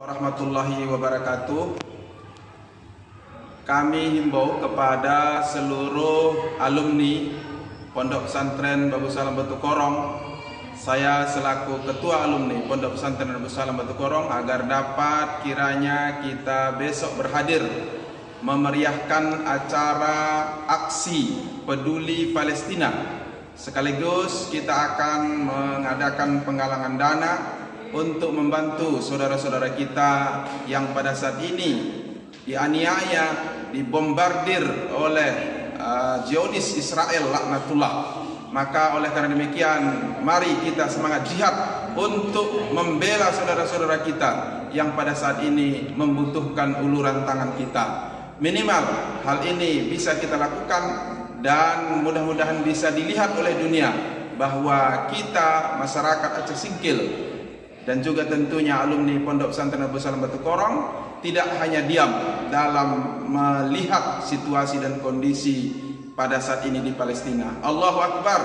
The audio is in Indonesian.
Warahmatullahi wabarakatuh. Kami himbau kepada seluruh alumni Pondok Pesantren Babu Salam Batu Korong, saya selaku Ketua Alumni Pondok Pesantren Babu Salam Batu Korong, agar dapat kiranya kita besok berhadir memeriahkan acara aksi peduli Palestina. Sekaligus kita akan mengadakan penggalangan dana untuk membantu saudara-saudara kita yang pada saat ini dianiaya, dibombardir oleh jihadis Israel laknatullah. Maka oleh karena demikian, mari kita semangat jihad untuk membela saudara-saudara kita yang pada saat ini membutuhkan uluran tangan kita. Minimal hal ini bisa kita lakukan dan mudah-mudahan bisa dilihat oleh dunia bahwa kita masyarakat Aceh Singkil dan juga tentunya alumni Pondok Pesantren Babu Salam Batu Korong tidak hanya diam dalam melihat situasi dan kondisi pada saat ini di Palestina. Allahu Akbar.